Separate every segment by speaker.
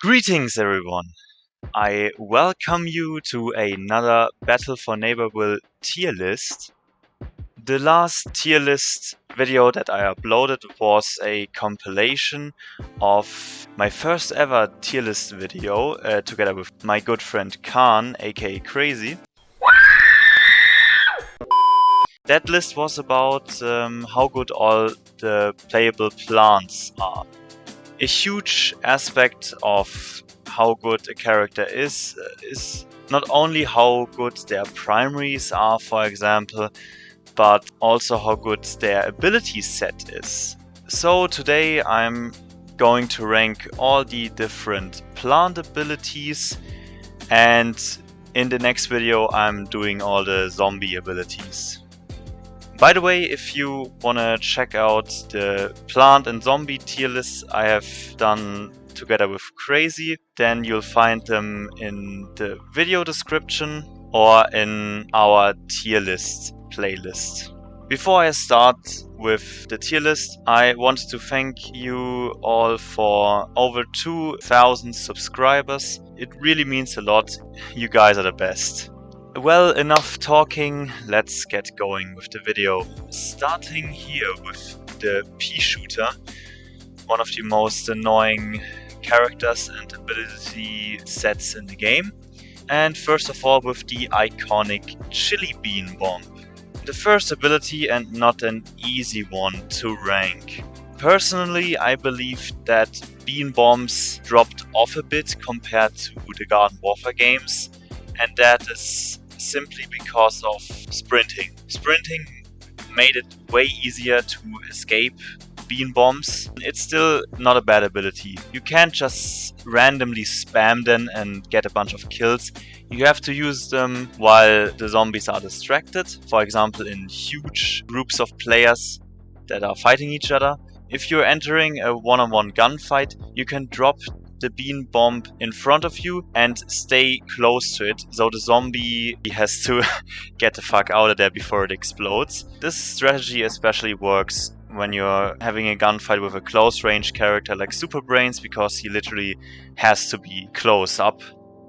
Speaker 1: Greetings everyone! I welcome you to another Battle for Neighborville tier list. The last tier list video that I uploaded was a compilation of my first ever tier list video together with my good friend Khan, aka Crazy. That list was about how good all the playable plants are. A huge aspect of how good a character is not only how good their primaries are, for example, but also how good their ability set is. So today I'm going to rank all the different plant abilities, and in the next video I'm doing all the zombie abilities. By the way, if you wanna check out the plant and zombie tier lists I have done together with Crazy, then you'll find them in the video description or in our tier list playlist. Before I start with the tier list, I wanted to thank you all for over 2,000 subscribers. It really means a lot. You guys are the best. Well, enough talking, let's get going with the video. Starting here with the Pea-Shooter, one of the most annoying characters and ability sets in the game. And first of all with the iconic Chili Bean Bomb. The first ability and not an easy one to rank. Personally, I believe that Bean Bombs dropped off a bit compared to the Garden Warfare games. And that is simply because of sprinting. Sprinting made it way easier to escape bean bombs. It's still not a bad ability. You can't just randomly spam them and get a bunch of kills. You have to use them while the zombies are distracted. For example, in huge groups of players that are fighting each other. If you're entering a one-on-one gunfight, you can drop the bean bomb in front of you and stay close to it, so the zombie has to get the fuck out of there before it explodes. This strategy especially works when you're having a gunfight with a close range character like Super Brains, because he literally has to be close up.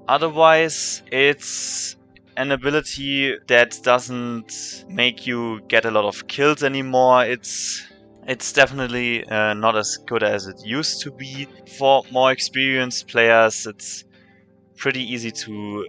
Speaker 1: Otherwise, it's an ability that doesn't make you get a lot of kills anymore. It's definitely not as good as it used to be. For more experienced players, it's pretty easy to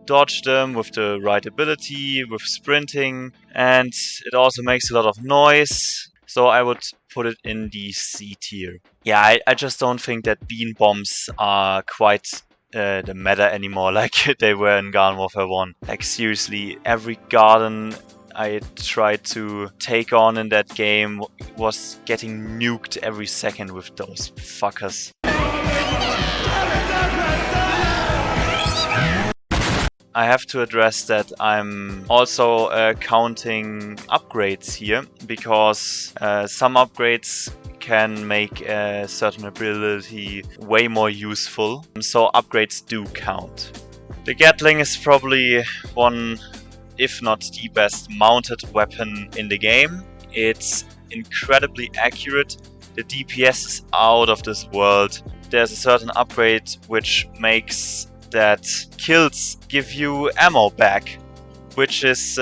Speaker 1: dodge them with the right ability, with sprinting, and it also makes a lot of noise. So I would put it in the C tier. Yeah, I just don't think that bean bombs are quite the meta anymore like they were in Garden Warfare 1. Like seriously, every garden I tried to take on in that game was getting nuked every second with those fuckers. I have to address that I'm also counting upgrades here, because some upgrades can make a certain ability way more useful, so upgrades do count. The Gatling is probably one, if not the best mounted weapon in the game. It's incredibly accurate, the DPS is out of this world. There's a certain upgrade which makes that kills give you ammo back, which is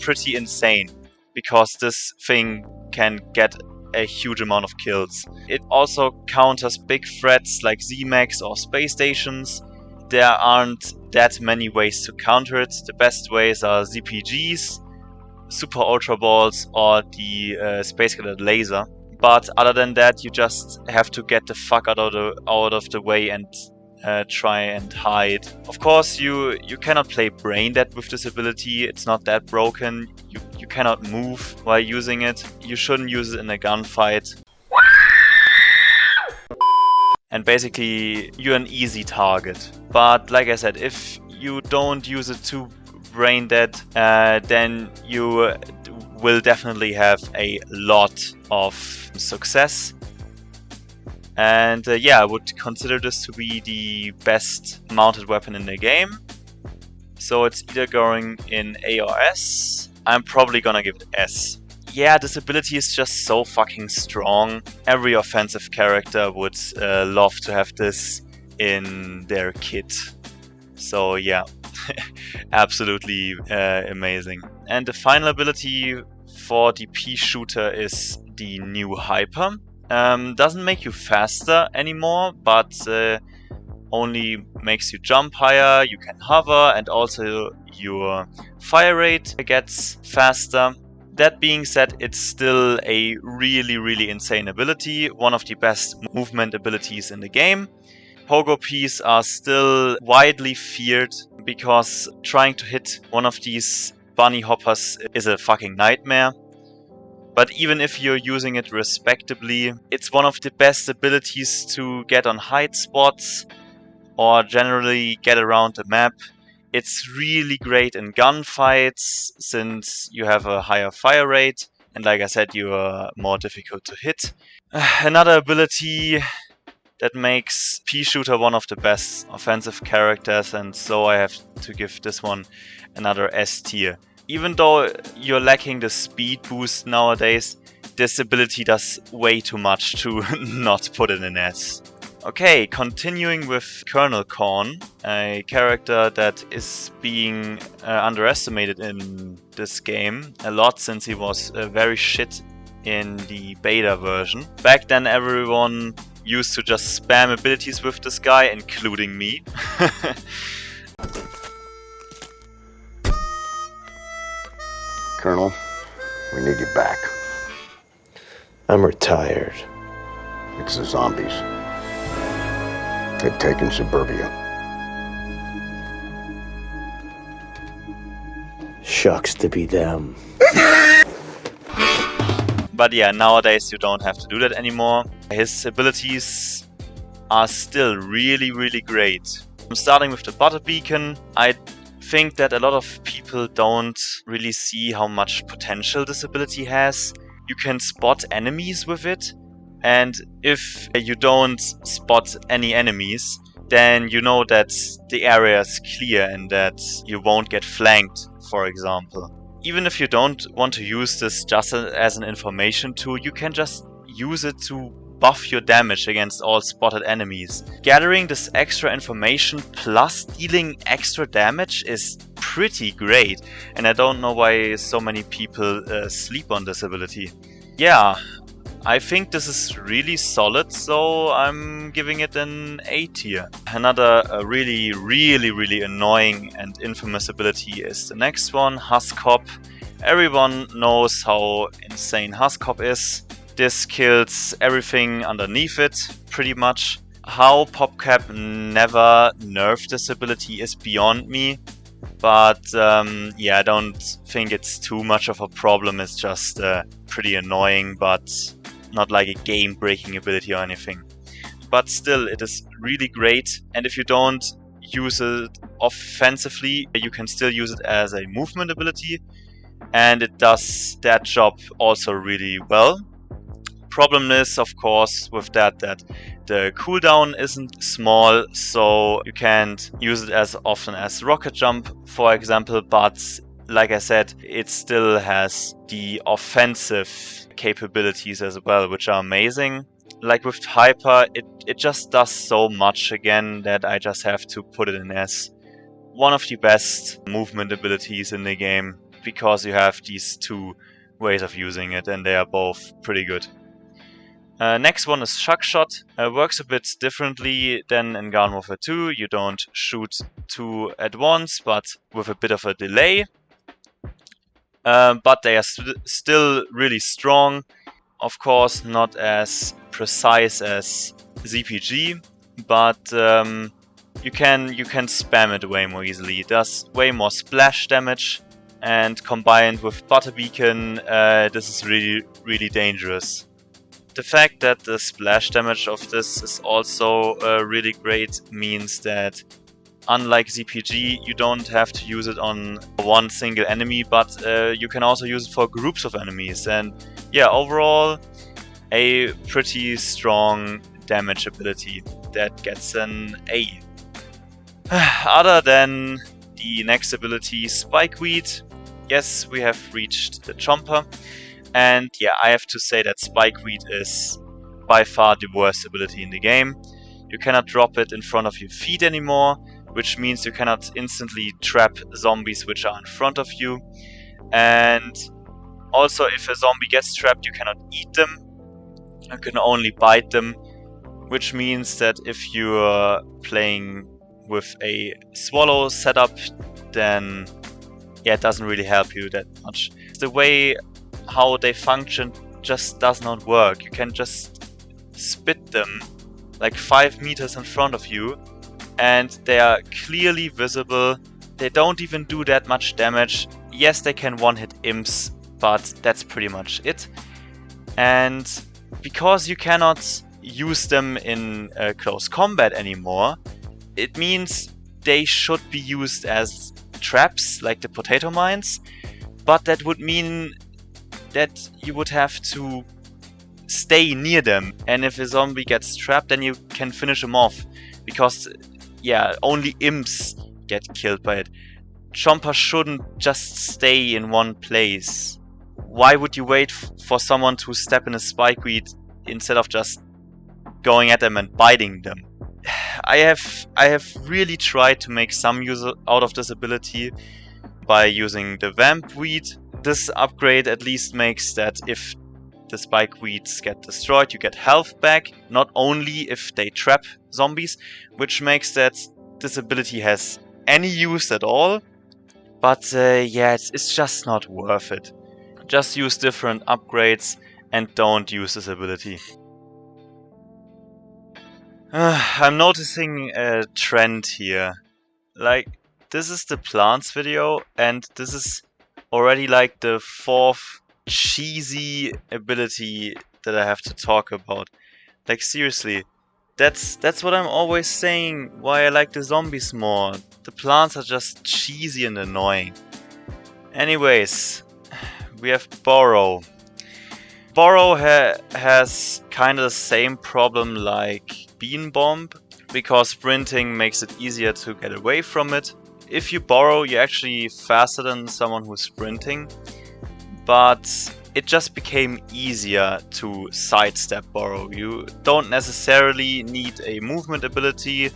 Speaker 1: pretty insane, because this thing can get a huge amount of kills. It also counters big threats like Z-Max or space stations. There aren't that many ways to counter it. The best ways are ZPGs, Super Ultra Balls, or the Space Cadet Laser. But other than that, you just have to get the fuck out of the way and try and hide. Of course, you cannot play Brain Dead with this ability. It's not that broken. You cannot move while using it. You shouldn't use it in a gunfight. And basically, you're an easy target. But like I said, if you don't use it to Brain Dead, then you will definitely have a lot of success. And yeah, I would consider this to be the best mounted weapon in the game. So it's either going in A or S. I'm probably gonna give it S. Yeah, this ability is just so fucking strong. Every offensive character would love to have this in their kit. So yeah, absolutely amazing. And the final ability for the pea shooter is the new hyper. Doesn't make you faster anymore, but only makes you jump higher, you can hover, and also your fire rate gets faster. That being said, it's still a really insane ability, one of the best movement abilities in the game. Pogo peas are still widely feared because trying to hit one of these bunny hoppers is a fucking nightmare. But even if you're using it respectably, it's one of the best abilities to get on hide spots or generally get around the map. It's really great in gunfights since you have a higher fire rate and, like I said, you are more difficult to hit. Another ability that makes pea shooter one of the best offensive characters, and so I have to give this one another S tier. Even though you're lacking the speed boost nowadays, this ability does way too much to not put it in S. Okay, continuing with Colonel Corn, a character that is being underestimated in this game a lot since he was very shit in the beta version. Back then everyone used to just spam abilities with this guy, including me.
Speaker 2: Colonel, we need you back.
Speaker 3: I'm retired.
Speaker 2: It's the zombies. They've taken suburbia.
Speaker 3: Shucks to be them.
Speaker 1: But yeah, nowadays you don't have to do that anymore. His abilities are still really great. I'm starting with the butter beacon. I think that a lot of people don't really see how much potential this ability has. You can spot enemies with it, and if you don't spot any enemies, then you know that the area is clear and that you won't get flanked, for example. Even if you don't want to use this just as an information tool, you can just use it to buff your damage against all spotted enemies. Gathering this extra information plus dealing extra damage is pretty great, and I don't know why so many people sleep on this ability. Yeah, I think this is really solid, so I'm giving it an A tier. Another really annoying and infamous ability is the next one, Husk Hop. Everyone knows how insane Husk Hop is. This kills everything underneath it, pretty much. How PopCap never nerfed this ability is beyond me. But yeah, I don't think it's too much of a problem. It's just pretty annoying, but not like a game-breaking ability or anything. But still, it is really great. And if you don't use it offensively, you can still use it as a movement ability. And it does that job also really well. Problem is, of course, with that the cooldown isn't small, so you can't use it as often as Rocket Jump, for example, but like I said, it still has the offensive capabilities as well, which are amazing. Like with Hyper, it just does so much again that I just have to put it in as one of the best movement abilities in the game, because you have these two ways of using it and they are both pretty good. Next one is Shuck Shot. Works a bit differently than in Garden Warfare 2. You don't shoot two at once, but with a bit of a delay. But they are still really strong. Of course, not as precise as ZPG, but you can spam it way more easily. It does way more splash damage, and combined with Butter Beacon, this is really dangerous. The fact that the splash damage of this is also really great means that, unlike ZPG, you don't have to use it on one single enemy, but you can also use it for groups of enemies. And yeah, overall, a pretty strong damage ability that gets an A. Other than the next ability, Spikeweed, yes, we have reached the Chomper. And yeah, I have to say that Spikeweed is by far the worst ability in the game. You cannot drop it in front of your feet anymore, which means you cannot instantly trap zombies which are in front of you. And also, if a zombie gets trapped, you cannot eat them. You can only bite them, which means that if you're playing with a swallow setup, then yeah, it doesn't really help you that much. The way how they function just does not work. You can just spit them like 5 meters in front of you, and they are clearly visible. They don't even do that much damage. Yes, they can one-hit imps, but that's pretty much it. And because you cannot use them in close combat anymore, it means they should be used as traps, like the potato mines, but that would mean that you would have to stay near them, and if a zombie gets trapped, then you can finish him off, because yeah, only imps get killed by it. Chomper shouldn't just stay in one place. Why would you wait for someone to step in a spikeweed instead of just going at them and biting them? I have really tried to make some use out of this ability by using the vamp weed. This upgrade at least makes that if the spike weeds get destroyed, you get health back, not only if they trap zombies, which makes that this ability has any use at all. But yeah, it's just not worth it. Just use different upgrades and don't use this ability. I'm noticing a trend here. Like, this is the plants video, and this is already like the 4th cheesy ability that I have to talk about. Like, seriously, that's what I'm always saying, why I like the zombies more. The plants are just cheesy and annoying. Anyways, we have Borrow. Borrow has kind of the same problem like Bean Bomb, because sprinting makes it easier to get away from it. If you borrow, you're actually faster than someone who's sprinting, but it just became easier to sidestep Borrow. You don't necessarily need a movement ability.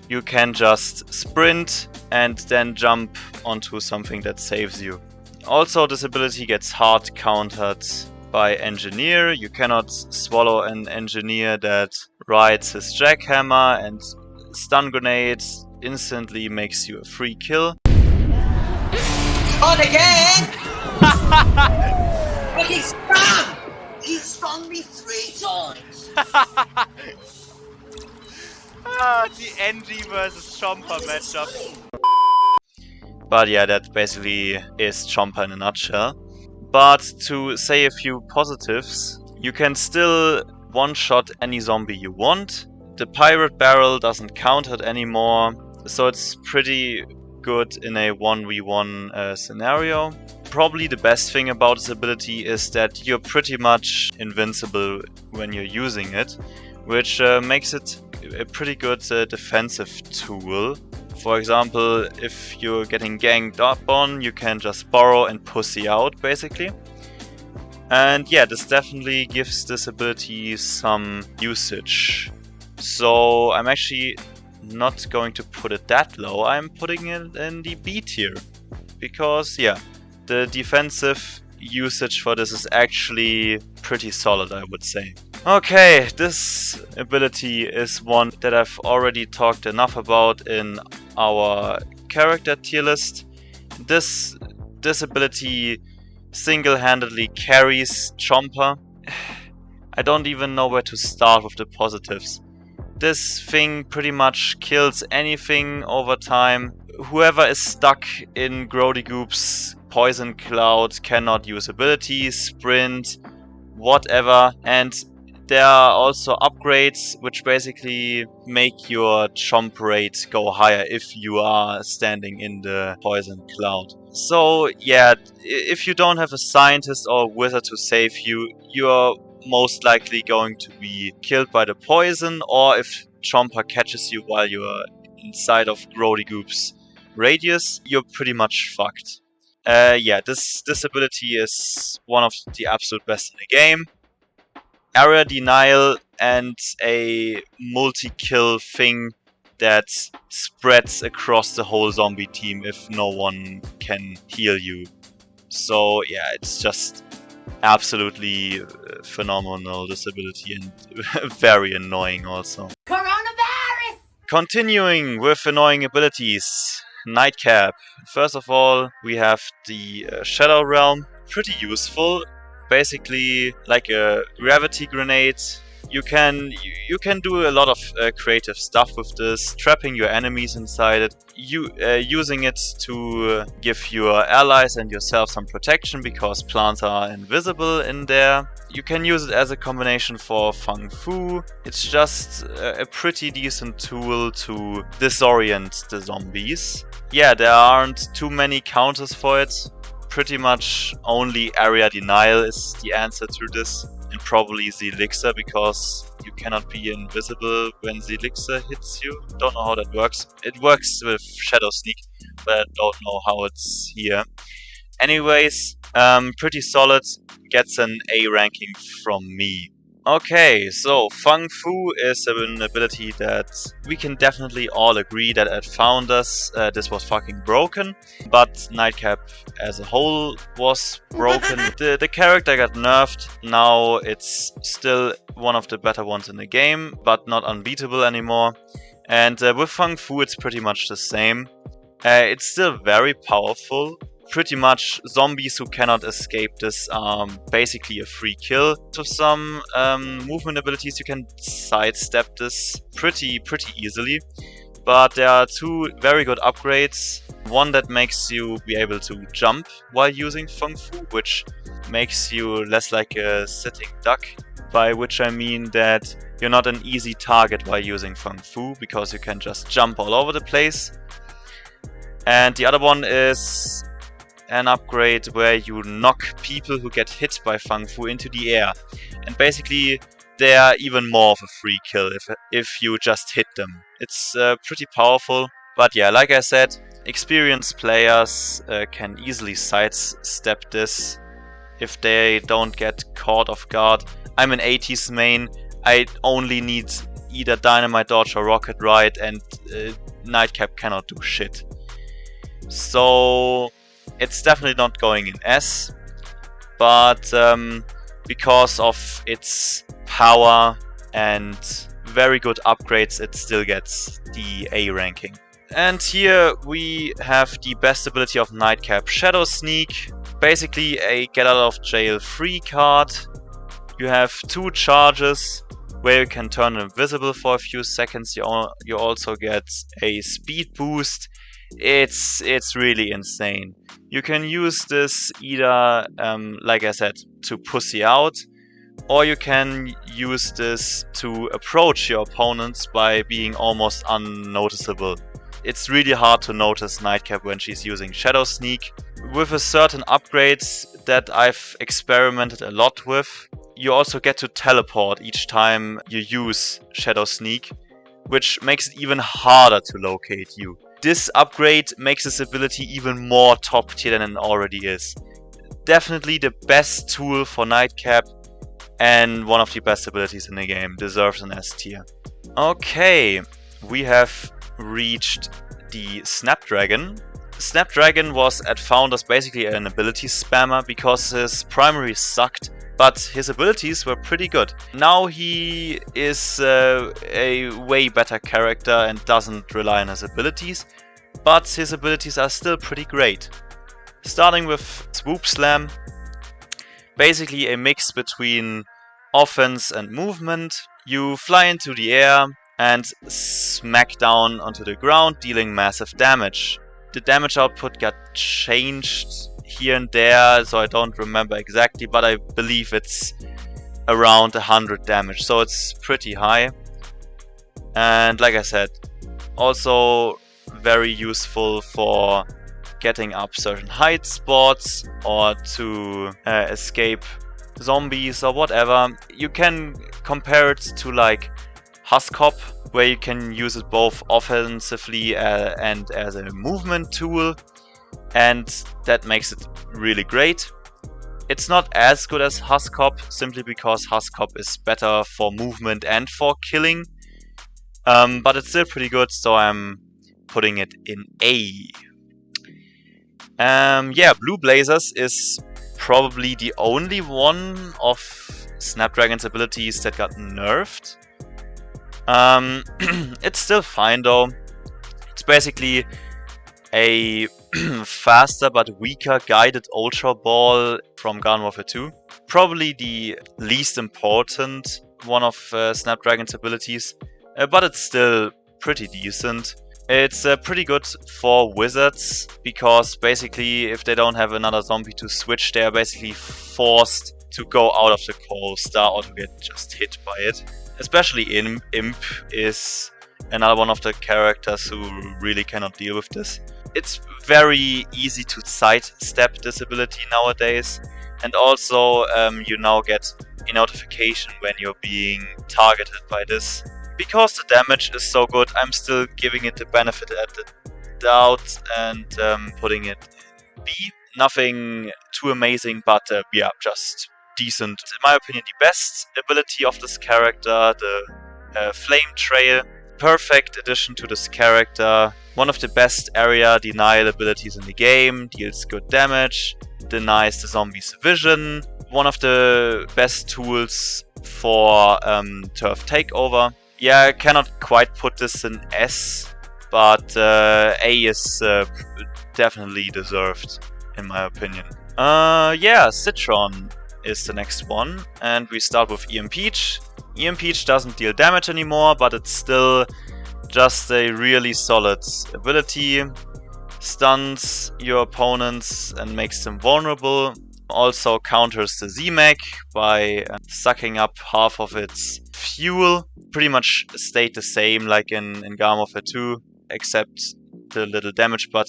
Speaker 1: You can just sprint and then jump onto something that saves you. Also, this ability gets hard countered by Engineer. You cannot swallow an Engineer that rides his jackhammer, and stun grenade instantly makes you a free kill.
Speaker 4: On again! But he's stung! He stung me 3 times!
Speaker 1: The NG versus Chomper matchup. But yeah, that basically is Chomper in a nutshell. But to say a few positives, you can still one-shot any zombie you want. The pirate barrel doesn't count it anymore, so it's pretty good in a 1v1 scenario. Probably the best thing about this ability is that you're pretty much invincible when you're using it, which makes it a pretty good defensive tool. For example, if you're getting ganged up on, you can just borrow and pussy out, basically. And yeah, this definitely gives this ability some usage. So I'm actually not going to put it that low, I'm putting it in the B tier. Because yeah, the defensive usage for this is actually pretty solid, I would say. Okay, this ability is one that I've already talked enough about in our character tier list. This ability single-handedly carries Chomper. I don't even know where to start with the positives. This thing pretty much kills anything over time. Whoever is stuck in Grody Goop's poison cloud cannot use abilities, sprint, whatever, and there are also upgrades which basically make your chomp rate go higher if you are standing in the poison cloud. So yeah, if you don't have a scientist or wizard to save you, you're most likely going to be killed by the poison, or if Chomper catches you while you're inside of Grody Goop's radius, you're pretty much fucked. Yeah, this ability is one of the absolute best in the game. Area denial and a multi-kill thing that spreads across the whole zombie team if no one can heal you. So yeah, it's just absolutely phenomenal, this ability, and very annoying also.
Speaker 4: Coronavirus!
Speaker 1: Continuing with annoying abilities, Nightcap. First of all, we have the Shadow Realm, pretty useful. Basically, like a gravity grenade. You can do a lot of creative stuff with this, trapping your enemies inside it, using it to give your allies and yourself some protection because plants are invisible in there. You can use it as a combination for Fung Fu. It's just a pretty decent tool to disorient the zombies. Yeah, there aren't too many counters for it. Pretty much only area denial is the answer to this. And probably the elixir, because you cannot be invisible when the elixir hits you. Don't know how that works. It works with Shadow Sneak, but I don't know how it's here. Anyways, pretty solid. Gets an A ranking from me. Okay, so Fung Fu is an ability that we can definitely all agree that at Founders this was fucking broken, but Nightcap as a whole was broken. The character got nerfed, now it's still one of the better ones in the game, but not unbeatable anymore. And with Fung Fu it's pretty much the same. It's still very powerful. Pretty much zombies who cannot escape this are basically a free kill. To some movement abilities you can sidestep this pretty easily. But there are two very good upgrades. One that makes you be able to jump while using Fung Fu, which makes you less like a sitting duck. By which I mean that you're not an easy target while using Fung Fu, because you can just jump all over the place. And the other one is an upgrade where you knock people who get hit by Fung Fu into the air. And basically they are even more of a free kill if you just hit them. It's pretty powerful. But yeah, like I said, experienced players can easily sidestep this if they don't get caught off guard. I'm an 80s main. I only need either Dynamite Dodge or Rocket Ride, and Nightcap cannot do shit. So it's definitely not going in S, but because of its power and very good upgrades, it still gets the A ranking. And here we have the best ability of Nightcap, Shadow Sneak. Basically a get out of jail free card. You have two charges where you can turn invisible for a few seconds. You also get a speed boost. It's really insane. You can use this either, like I said, to pussy out, or you can use this to approach your opponents by being almost unnoticeable. It's really hard to notice Nightcap when she's using Shadow Sneak. With a certain upgrades that I've experimented a lot with, you also get to teleport each time you use Shadow Sneak, which makes it even harder to locate you. This upgrade makes this ability even more top tier than it already is. Definitely the best tool for Nightcap and one of the best abilities in the game. Deserves an S tier. Okay, we have reached the Snapdragon. Snapdragon was at Founders basically an ability spammer because his primary sucked, but his abilities were pretty good. Now he is a way better character and doesn't rely on his abilities, but his abilities are still pretty great. Starting with Swoop Slam, basically a mix between offense and movement. You fly into the air and smack down onto the ground, dealing massive damage. The damage output got changed here and there, so I don't remember exactly, but I believe it's around 100 damage, so it's pretty high. And like I said, also very useful for getting up certain height spots or to escape zombies or whatever. You can compare it to like Huskop, where you can use it both offensively and as a movement tool, and that makes it really great. It's not as good as Huskop, simply because Huskop is better for movement and for killing. But it's still pretty good, so I'm putting it in A. Yeah, Blue Blazers is probably the only one of Snapdragon's abilities that got nerfed. It's still fine though. It's basically a faster but weaker guided Ultra Ball from Garden Warfare 2. Probably the least important one of Snapdragon's abilities, but it's still pretty decent. It's pretty good for wizards, because basically if they don't have another zombie to switch, they are basically forced to go out of the coaster or to get just hit by it. Especially Imp is another one of the characters who really cannot deal with this. It's very easy to sidestep this ability nowadays, and also you now get a notification when you're being targeted by this. Because the damage is so good, I'm still giving it the benefit of the doubt and putting it in B. Nothing too amazing, but yeah, just decent. In my opinion, the best ability of this character, the Flame Trail. Perfect addition to this character. One of the best area denial abilities in the game. Deals good damage, denies the zombie's vision. One of the best tools for turf takeover. Yeah, I cannot quite put this in S, but A is definitely deserved, in my opinion. Yeah, Citron is the next one, and we start with EMPeach. EMPeach doesn't deal damage anymore, but it's still just a really solid ability. Stuns your opponents and makes them vulnerable. Also counters the Z-Mag by sucking up half of its fuel. Pretty much stayed the same like in Garden Warfare 2, except the little damage, but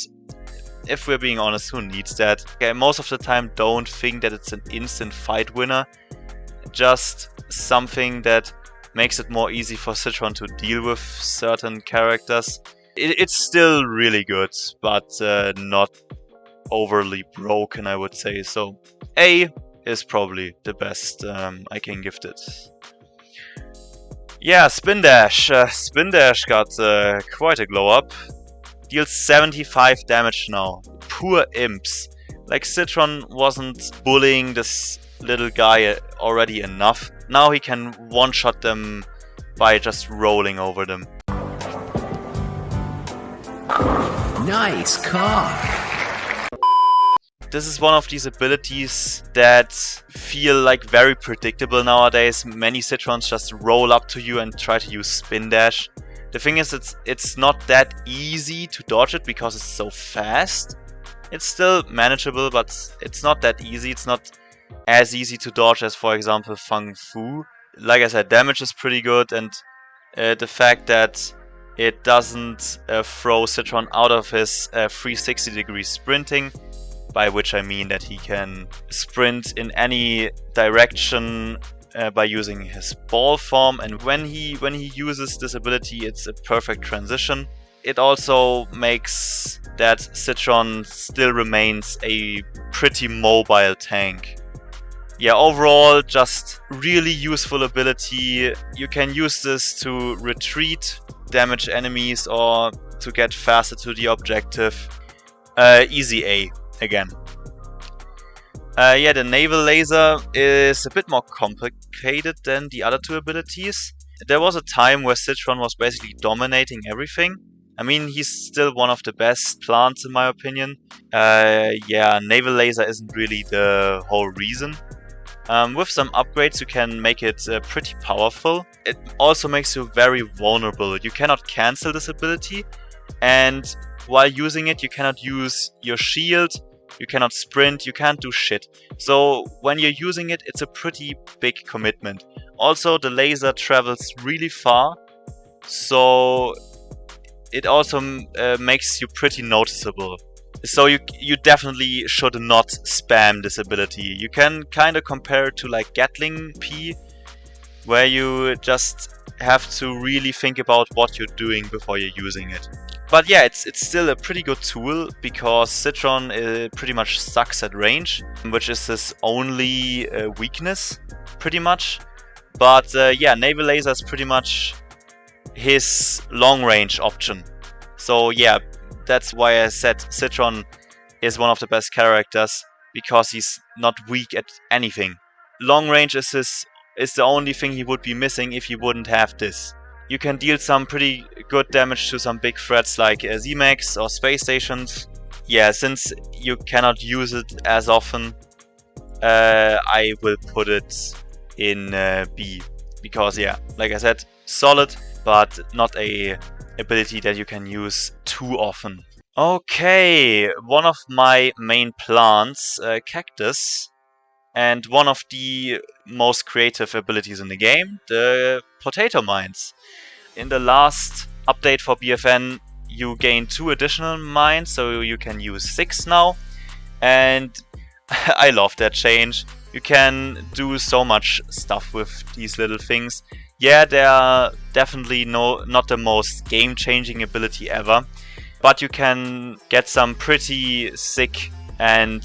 Speaker 1: if we're being honest, who needs that? Okay, most of the time don't think that it's an instant fight winner. Just something that makes it more easy for Citron to deal with certain characters. It's still really good, but not overly broken, I would say. So A is probably the best I can give it. Yeah, Spin Dash. Spin Dash got quite a glow up. Deals 75 damage now. Poor imps. Like, Citron wasn't bullying this little guy already enough. Now he can one-shot them by just rolling over them.
Speaker 4: Nice cock.
Speaker 1: This is one of these abilities that feel like very predictable nowadays. Many Citrons just roll up to you and try to use Spin Dash. The thing is, it's not that easy to dodge it because it's so fast. It's still manageable, but it's not that easy. It's not as easy to dodge as, for example, Fang Fu. Like I said, damage is pretty good, and the fact that it doesn't throw Citron out of his 360-degree sprinting, by which I mean that he can sprint in any direction by using his ball form, and when he uses this ability, it's a perfect transition. It also makes that Citron still remains a pretty mobile tank. Yeah, overall, just really useful ability. You can use this to retreat, damage enemies, or to get faster to the objective. Easy A again. Yeah, the naval laser is a bit more complicated than the other two abilities. There was a time where Citron was basically dominating everything. I mean, he's still one of the best plants in my opinion. Yeah, naval laser isn't really the whole reason. With some upgrades you can make it pretty powerful. It also makes you very vulnerable. You cannot cancel this ability, and while using it you cannot use your shield, you cannot sprint, you can't do shit. So when you're using it, it's a pretty big commitment. Also, the laser travels really far, so it also makes you pretty noticeable. So you definitely should not spam this ability. You can kind of compare it to like Gatling P, where you just have to really think about what you're doing before you're using it. But yeah, it's still a pretty good tool because Citron pretty much sucks at range, which is his only weakness, pretty much. But yeah, Naval Laser is pretty much his long range option. So yeah, that's why I said Citron is one of the best characters, because he's not weak at anything. Long range is the only thing he would be missing if he wouldn't have this. You can deal some pretty good damage to some big threats like Z-Max or space stations. Yeah, since you cannot use it as often, I will put it in B. Because yeah, like I said, solid, but not a ability that you can use too often. Okay, one of my main plants, Cactus, and one of the most creative abilities in the game, the Potato Mines. In the last update for BFN, you gain 2 additional mines, so you can use 6 now. And I love that change. You can do so much stuff with these little things. Yeah, they are definitely not the most game-changing ability ever, but you can get some pretty sick and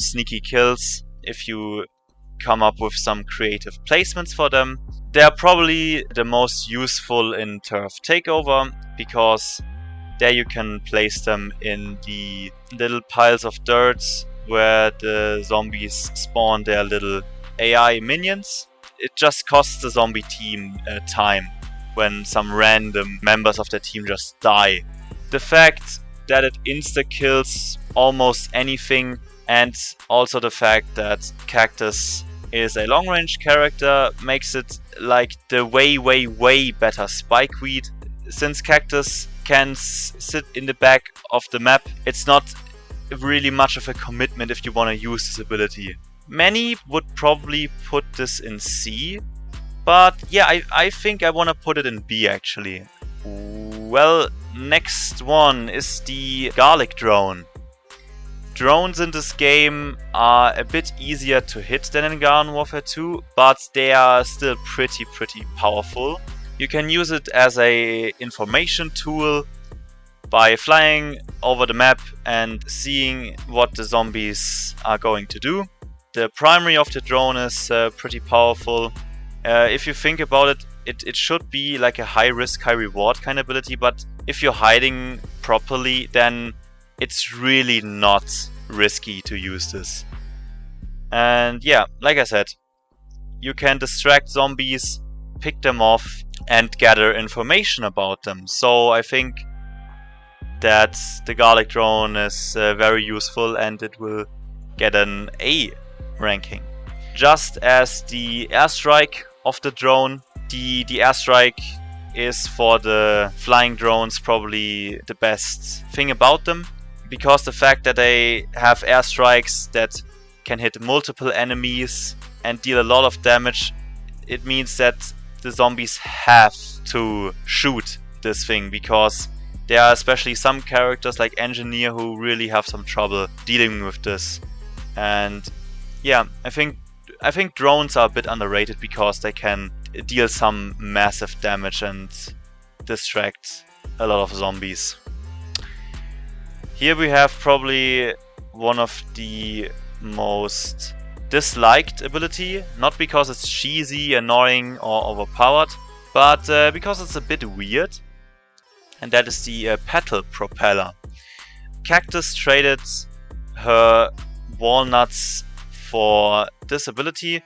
Speaker 1: sneaky kills if you come up with some creative placements for them. They are probably the most useful in Turf Takeover, because there you can place them in the little piles of dirt where the zombies spawn their little AI minions. It just costs the zombie team time when some random members of the team just die. The fact that it insta-kills almost anything, and also the fact that Cactus is a long-range character, makes it like the way better Spikeweed. Since Cactus can sit in the back of the map, it's not really much of a commitment if you want to use this ability. Many would probably put this in C, but yeah, I think I want to put it in B actually. Well, next one is the Garlic Drone. Drones in this game are a bit easier to hit than in Garden Warfare 2, but they are still pretty powerful. You can use it as a information tool by flying over the map and seeing what the zombies are going to do. The primary of the drone is pretty powerful. If you think about it, it should be like a high risk, high reward kind of ability, but if you're hiding properly, then it's really not risky to use this. And yeah, like I said, you can distract zombies, pick them off, and gather information about them. So I think that the Garlic Drone is very useful, and it will get an A ranking. Just as the airstrike of the drone, the airstrike is for the flying drones probably the best thing about them, because the fact that they have airstrikes that can hit multiple enemies and deal a lot of damage, it means that the zombies have to shoot this thing, because there are especially some characters like Engineer who really have some trouble dealing with this. And yeah, I think drones are a bit underrated because they can deal some massive damage and distract a lot of zombies. Here we have probably one of the most disliked ability, not because it's cheesy, annoying or overpowered, but because it's a bit weird, and that is the Petal Propeller. Cactus traded her walnuts for this ability,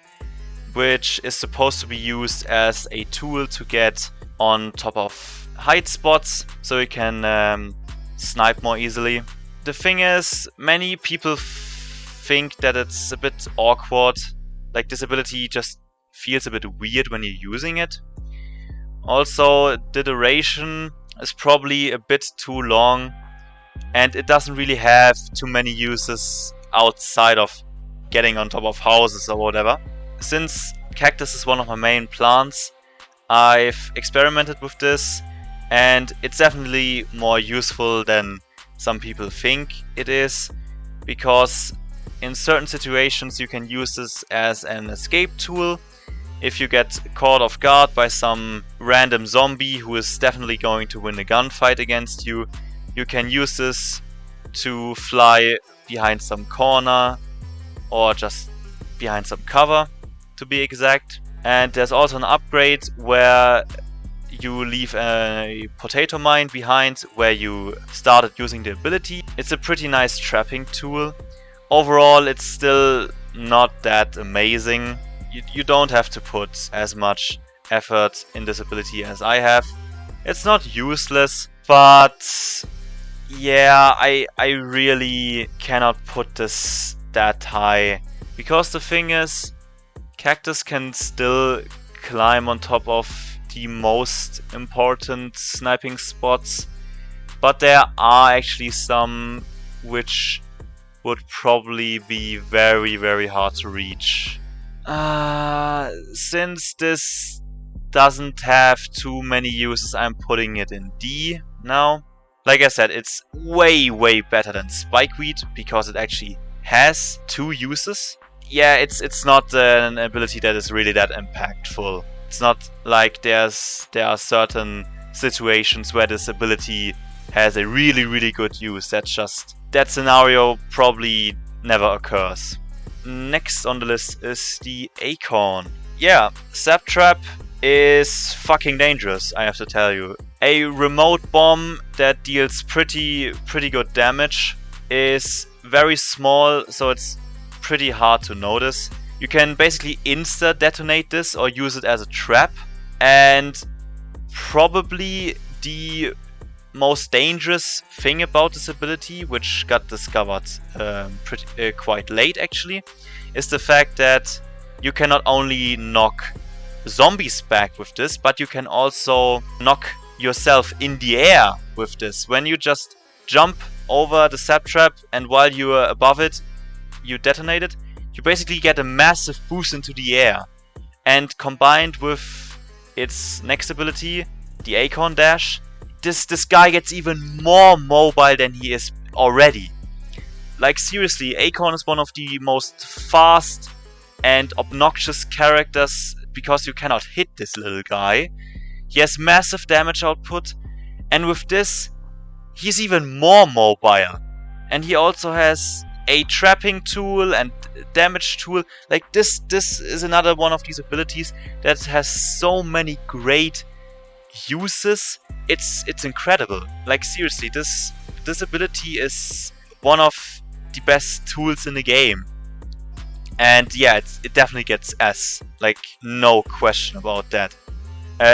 Speaker 1: which is supposed to be used as a tool to get on top of hide spots, so you can snipe more easily. The thing is, many people think that it's a bit awkward, like this ability just feels a bit weird when you're using it. Also, the duration is probably a bit too long, and it doesn't really have too many uses outside of getting on top of houses or whatever. Since Cactus is one of my main plants, I've experimented with this, and it's definitely more useful than some people think it is, because in certain situations you can use this as an escape tool. If you get caught off guard by some random zombie who is definitely going to win a gunfight against you, You can use this to fly behind some corner or just behind some cover, to be exact. And there's also an upgrade where you leave a potato mine behind where you started using the ability. It's a pretty nice trapping tool. Overall, it's still not that amazing. You don't have to put as much effort in this ability as I have. It's not useless, but yeah, I really cannot put this that high. Because the thing is, Cactus can still climb on top of the most important sniping spots, but there are actually some which would probably be very hard to reach. Since this doesn't have too many uses, I'm putting it in D now. Like I said, it's way better than Spikeweed because it actually has 2 uses. Yeah, it's not an ability that is really that impactful. It's not like there are certain situations where this ability has a really good use. That scenario probably never occurs. Next on the list is the Acorn. Yeah, Zap Trap is fucking dangerous, I have to tell you. A remote bomb that deals pretty good damage is very small, so it's pretty hard to notice. You can basically insta detonate this or use it as a trap, and probably the most dangerous thing about this ability, which got discovered quite late actually, is the fact that you can not only knock zombies back with this, but you can also knock yourself in the air with this. When you just jump over the Zap Trap and while you are above it, you detonate it, you basically get a massive boost into the air. And combined with its next ability, the Acorn Dash, this guy gets even more mobile than he is already. Like seriously, Acorn is one of the most fast and obnoxious characters because you cannot hit this little guy. He has massive damage output, and with this, he's even more mobile. And he also has a trapping tool and damage tool. Like this is another one of these abilities that has so many great uses. It's incredible. Like seriously, this ability is one of the best tools in the game. And yeah, it definitely gets S. Like no question about that.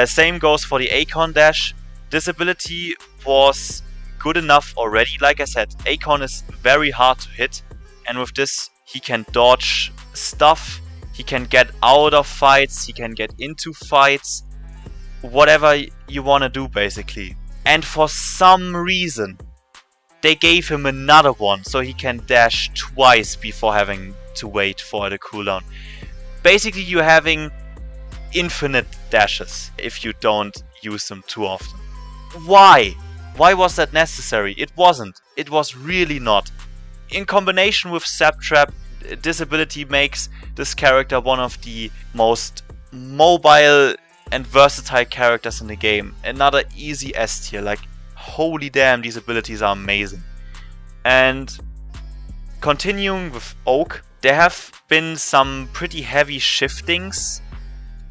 Speaker 1: Same goes for the Acorn Dash. This ability was good enough already. Like I said, Acorn is very hard to hit, and with this he can dodge stuff, he can get out of fights, he can get into fights, whatever you want to do basically. And for some reason they gave him another one, so he can dash twice before having to wait for the cooldown. Basically you're having infinite dashes if you don't use them too often. Why? Why was that necessary? It wasn't. It was really not. In combination with Zap Trap, this ability makes this character one of the most mobile and versatile characters in the game. Another easy S tier. Like, holy damn, these abilities are amazing. And continuing with Oak, there have been some pretty heavy shiftings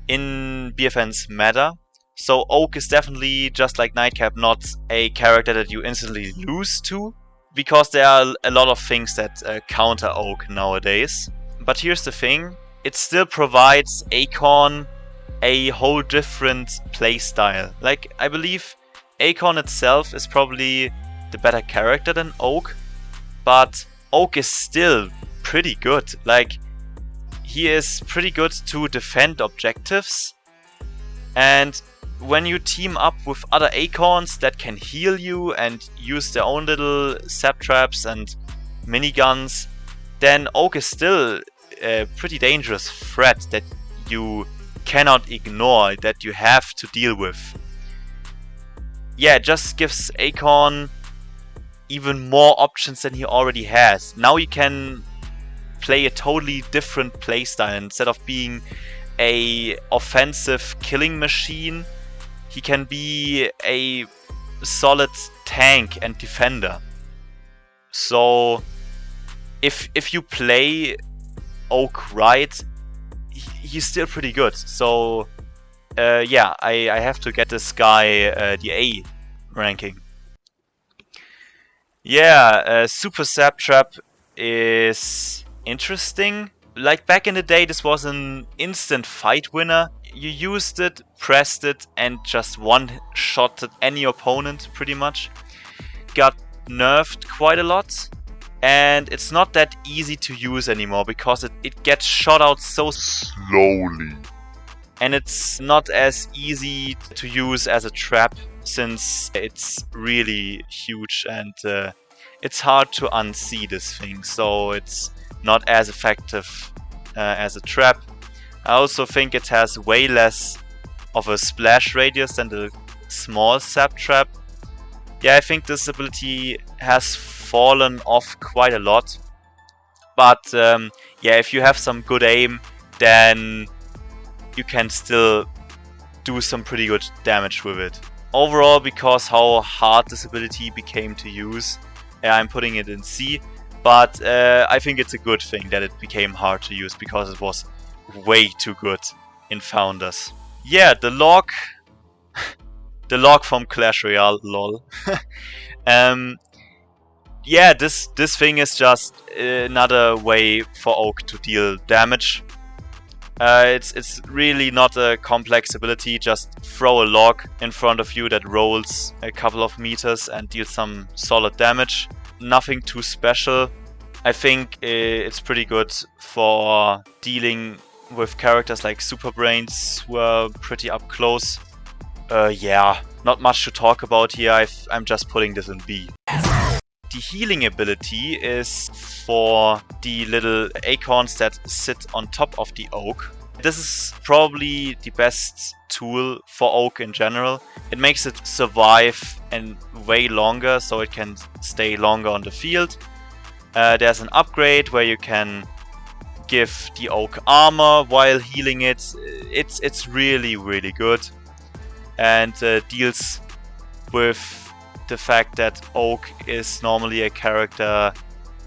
Speaker 1: in BFN's meta. So Oak is definitely, just like Nightcap, not a character that you instantly lose to, because there are a lot of things that counter Oak nowadays. But here's the thing, it still provides Acorn a whole different playstyle. Like, I believe Acorn itself is probably the better character than Oak, but Oak is still pretty good. Like, he is pretty good to defend objectives, and when you team up with other Acorns that can heal you and use their own little Zap Traps and miniguns, then Oak is still a pretty dangerous threat that you cannot ignore, that you have to deal with. Yeah, it just gives Acorn even more options than he already has. Now you can play a totally different playstyle. Instead of being a offensive killing machine, he can be a solid tank and defender. So if you play Oak right, he's still pretty good. So yeah, I have to get this guy the A ranking. Yeah, Super Zap Trap is interesting. Like back in the day, this was an instant fight winner. You used it, pressed it, and just one-shotted any opponent pretty much. Got nerfed quite a lot. And it's not that easy to use anymore because it gets shot out so slowly. And it's not as easy to use as a trap since it's really huge and it's hard to unsee this thing. So it's not as effective as a trap. I also think it has way less of a splash radius than the small Zap Trap. Yeah, I think this ability has fallen off quite a lot. But yeah, if you have some good aim, then you can still do some pretty good damage with it. Overall, because how hard this ability became to use, I'm putting it in C. But I think it's a good thing that it became hard to use because it was way too good in Founders. Yeah, the log. The log from Clash Royale, lol. Yeah, this thing is just another way for Oak to deal damage. It's really not a complex ability. Just throw a log in front of you that rolls a couple of meters and deals some solid damage. Nothing too special. I think it's pretty good for dealing with characters like Super Brains who are pretty up close. Yeah, not much to talk about here. I'm just putting this in B. The healing ability is for the little acorns that sit on top of the Oak. This is probably the best tool for Oak in general. It makes it survive and way longer, so it can stay longer on the field. There's an upgrade where you can give the Oak armor while healing it. It's really, really good. And deals with the fact that Oak is normally a character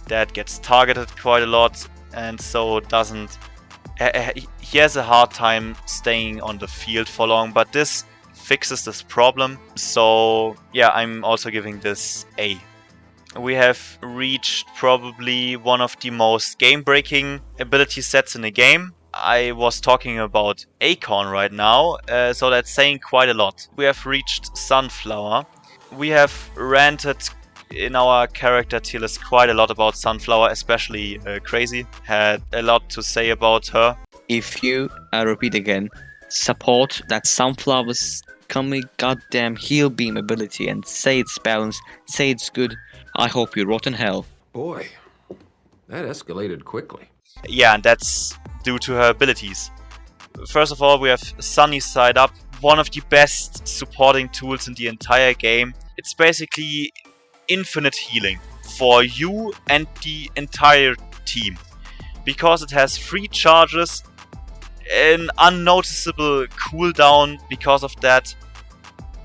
Speaker 1: that gets targeted quite a lot and so doesn't... He has a hard time staying on the field for long, but this fixes this problem. So yeah, I'm also giving this A. We have reached probably one of the most game-breaking ability sets in the game. I was talking about Acorn right now, so that's saying quite a lot. We have reached Sunflower. We have ranted in our character tier list quite a lot about Sunflower, especially Crazy. Had a lot to say about her.
Speaker 5: If you, I repeat again, support that Sunflower's coming goddamn heal beam ability and say it's balanced, say it's good, I hope you rot in hell.
Speaker 6: Boy, that escalated quickly.
Speaker 1: Yeah, and that's due to her abilities. First of all, we have Sunny Side Up, one of the best supporting tools in the entire game. It's basically infinite healing for you and the entire team. Because it has 3 charges, an unnoticeable cooldown because of that,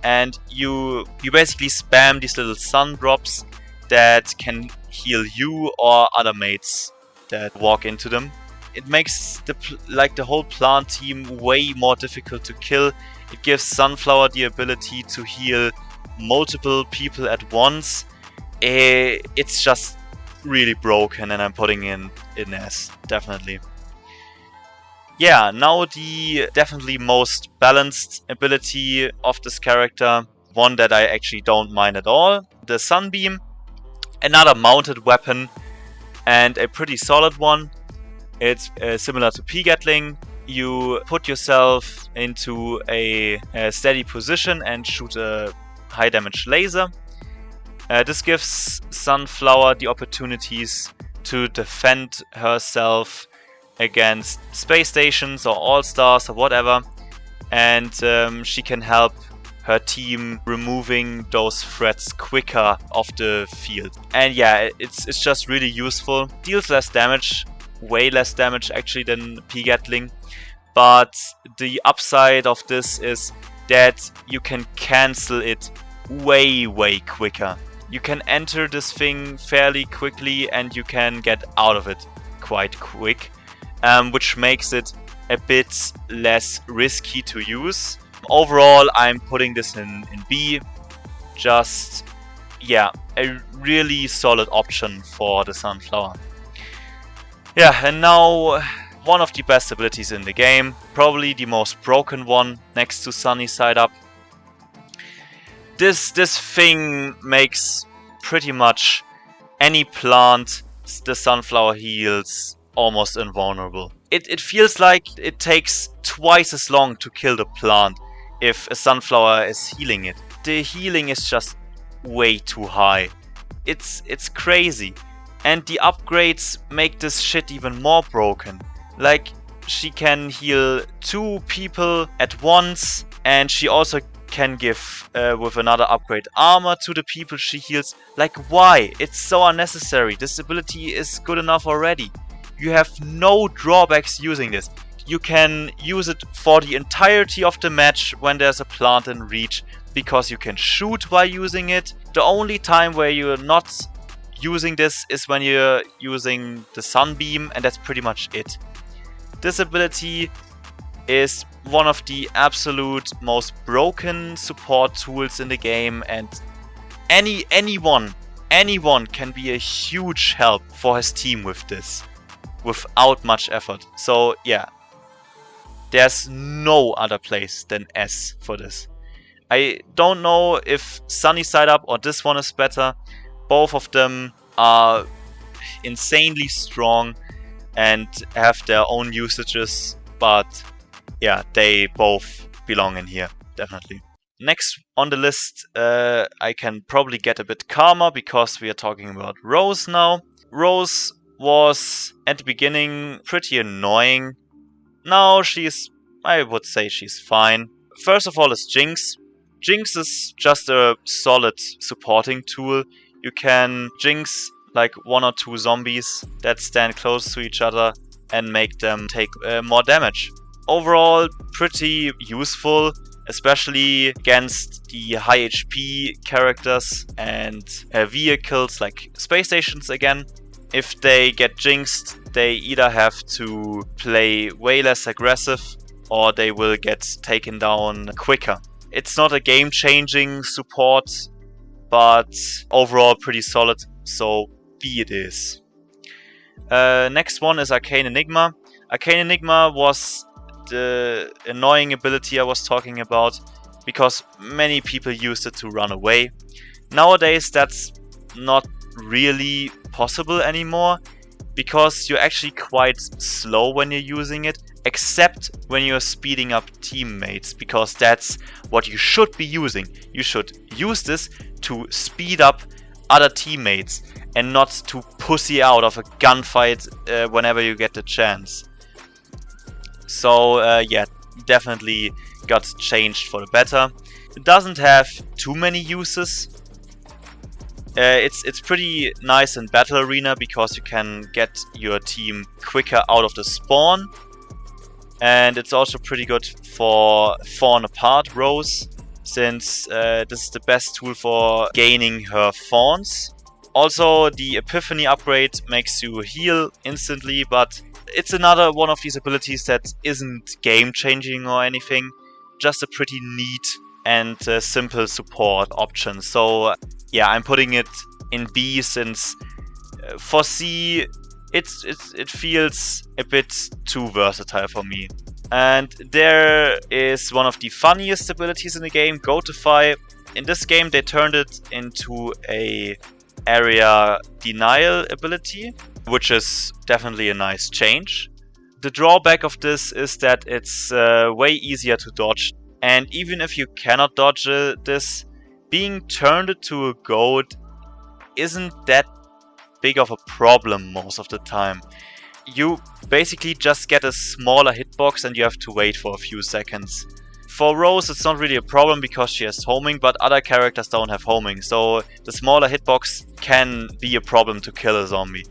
Speaker 1: and you basically spam these little sun drops that can heal you or other mates that walk into them. It makes the whole plant team way more difficult to kill. It gives Sunflower the ability to heal multiple people at once. It's just really broken, and I'm putting in S, definitely. Yeah, now the definitely most balanced ability of this character, one that I actually don't mind at all, the Sunbeam. Another mounted weapon, and a pretty solid one. It's similar to P-Gatling. You put yourself into a steady position and shoot a high damage laser. This gives Sunflower the opportunities to defend herself against space stations or all-stars or whatever, and she can help her team removing those threats quicker off the field. And yeah, it's just really useful. Deals less damage, way less damage actually than P-Gatling, but the upside of this is that you can cancel it way quicker. You can enter this thing fairly quickly and you can get out of it quite quick, which makes it a bit less risky to use. Overall, I'm putting this in B. Just, yeah, a really solid option for the Sunflower. Yeah, and now one of the best abilities in the game, probably the most broken one next to Sunny Side Up. This thing makes pretty much any plant the Sunflower heals almost invulnerable. It feels like it takes twice as long to kill the plant if a Sunflower is healing it. The healing is just way too high. It's crazy. And the upgrades make this shit even more broken. Like, she can heal 2 people at once, and she also can give, with another upgrade, armor to the people she heals. Like, why? It's so unnecessary. This ability is good enough already. You have no drawbacks using this. You can use it for the entirety of the match when there's a plant in reach, because you can shoot while using it. The only time where you're not using this is when you're using the Sunbeam, and that's pretty much it. This ability is one of the absolute most broken support tools in the game, and anyone can be a huge help for his team with this without much effort. So yeah, there's no other place than S for this. I don't know if Sunny Side Up or this one is better. Both of them are insanely strong and have their own usages, but yeah, they both belong in here, definitely. Next on the list, I can probably get a bit calmer because we are talking about Rose now. Rose was at the beginning pretty annoying. Now I would say she's fine. First of all is Jinx. Jinx is just a solid supporting tool. You can Jinx like 1 or 2 zombies that stand close to each other and make them take more damage. Overall, pretty useful, especially against the high HP characters and vehicles like space stations again. If they get jinxed, they either have to play way less aggressive or they will get taken down quicker. It's not a game-changing support, but overall pretty solid, so B it is. Next one is Arcane Enigma. Arcane Enigma was the annoying ability I was talking about because many people used it to run away. Nowadays that's not really possible anymore because you're actually quite slow when you're using it, except when you're speeding up teammates, because that's what you should be using. You should use this to speed up other teammates and not to pussy out of a gunfight whenever you get the chance. So yeah, definitely got changed for the better. It doesn't have too many uses. It's pretty nice in Battle Arena because you can get your team quicker out of the spawn. And it's also pretty good for Fawn Apart Rose, since this is the best tool for gaining her fawns. Also, the Epiphany upgrade makes you heal instantly, but it's another one of these abilities that isn't game-changing or anything. Just a pretty neat and simple support option. So yeah, I'm putting it in B since for C it feels a bit too versatile for me. And there is one of the funniest abilities in the game, Goatify. In this game they turned it into a area denial ability, which is definitely a nice change. The drawback of this is that it's way easier to dodge, and even if you cannot dodge this, being turned into a goat isn't that big of a problem most of the time. You basically just get a smaller hitbox and you have to wait for a few seconds. For Rose it's not really a problem because she has homing, but other characters don't have homing, so the smaller hitbox can be a problem to kill a zombie.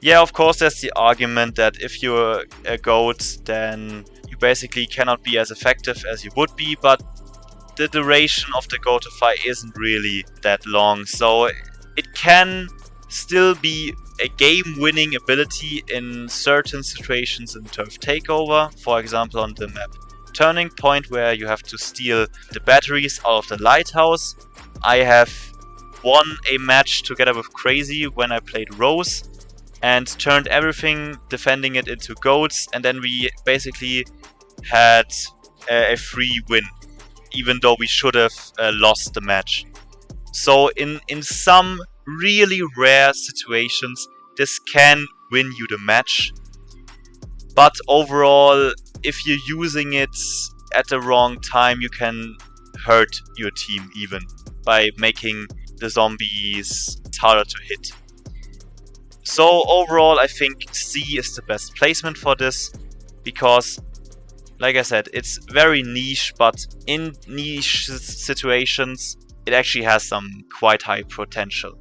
Speaker 1: Yeah, of course there's the argument that if you're a goat then you basically cannot be as effective as you would be, but the duration of the go to fight isn't really that long, so it can still be a game-winning ability in certain situations in Turf Takeover, for example on the map Turning Point, where you have to steal the batteries out of the lighthouse. I have won a match together with Crazy when I played Rose and turned everything defending it into goats, and then we basically had a free win, even though we should have lost the match. So in some really rare situations, this can win you the match. But overall, if you're using it at the wrong time, you can hurt your team even by making the zombies harder to hit. So overall, I think C is the best placement for this, because like I said, it's very niche, but in niche situations, it actually has some quite high potential.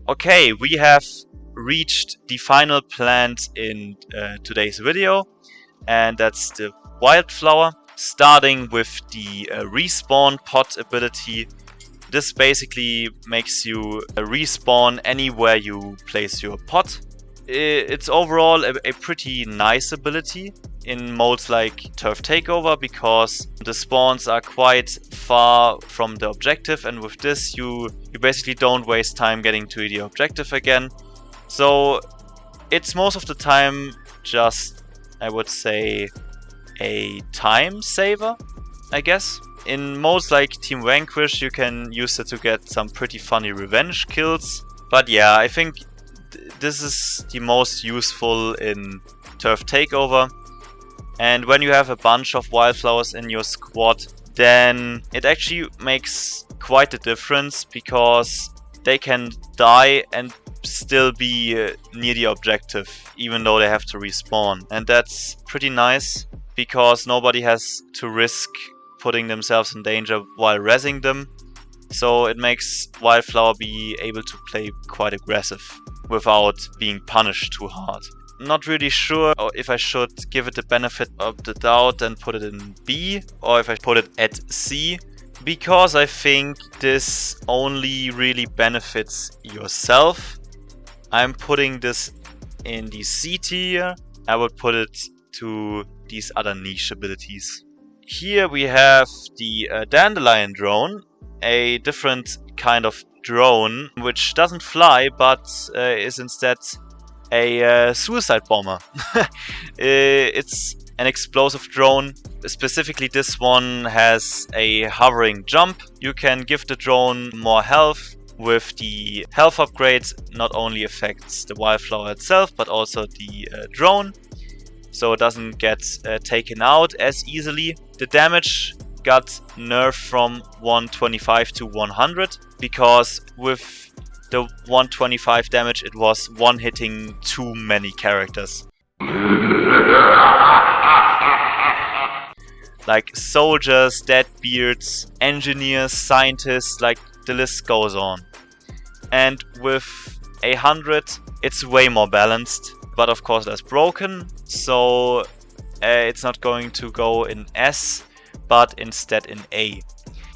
Speaker 1: Okay, we have reached the final plant in today's video, and that's the Wildflower, starting with the respawn pot ability. This basically makes you respawn anywhere you place your pot. It's overall a pretty nice ability in modes like Turf Takeover, because the spawns are quite far from the objective, and with this you basically don't waste time getting to the objective again. So it's most of the time just, I would say, a time saver, I guess. In modes like Team Vanquish, you can use it to get some pretty funny revenge kills. But yeah, I think this is the most useful in Turf Takeover. And when you have a bunch of Wildflowers in your squad, then it actually makes quite a difference, because they can die and still be near the objective, even though they have to respawn. And that's pretty nice, because nobody has to risk putting themselves in danger while rezzing them. So it makes Wildflower be able to play quite aggressive without being punished too hard. Not really sure if I should give it the benefit of the doubt and put it in B, or if I put it at C, because I think this only really benefits yourself. I'm putting this in the C tier. I would put it to these other niche abilities. Here we have the Dandelion drone, a different kind of drone which doesn't fly but is instead a suicide bomber. It's an explosive drone. Specifically, this one has a hovering jump. You can give the drone more health. With the health upgrade, not only affects the Wildflower itself, but also the drone, so it doesn't get taken out as easily. The damage got nerfed from 125 to 100, because with the 125 damage it was one hitting too many characters. Like soldiers, deadbeards, engineers, scientists, like the list goes on. And with 100 it's way more balanced, but of course that's broken, so it's not going to go in S, but instead in A.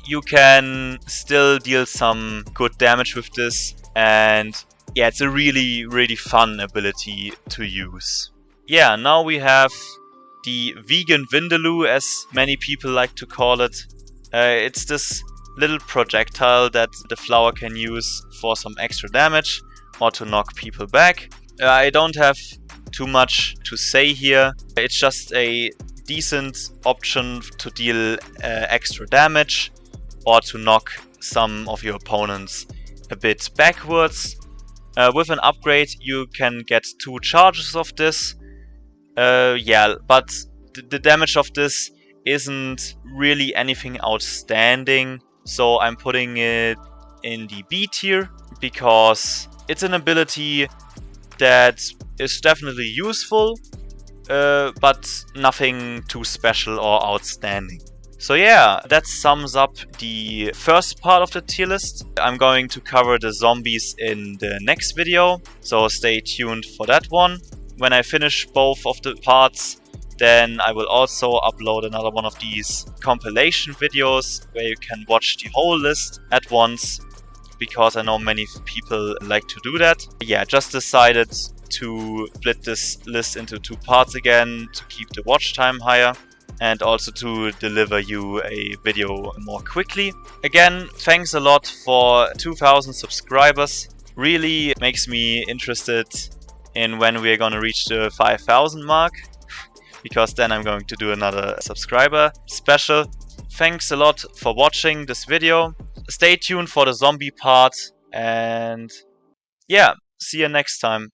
Speaker 1: You can still deal some good damage with this, and yeah, it's a really fun ability to use. Yeah, now we have the vegan Vindaloo, as many people like to call it. It's this little projectile that the flower can use for some extra damage or to knock people back. I don't have too much to say here. It's just a decent option to deal extra damage or to knock some of your opponents a bit backwards. With an upgrade you can get 2 charges of this. Yeah, but the damage of this isn't really anything outstanding, so I'm putting it in the B tier, because it's an ability that is definitely useful, but nothing too special or outstanding. So yeah, that sums up the first part of the tier list. I'm going to cover the zombies in the next video, so stay tuned for that one. When I finish both of the parts, then I will also upload another one of these compilation videos where you can watch the whole list at once, because I know many people like to do that. Yeah, just decided to split this list into 2 parts again to keep the watch time higher and also to deliver you a video more quickly. Again, thanks a lot for 2,000 subscribers. Really makes me interested in when we're gonna reach the 5,000 mark, because then I'm going to do another subscriber special. Thanks a lot for watching this video. Stay tuned for the zombie part, and yeah, see you next time.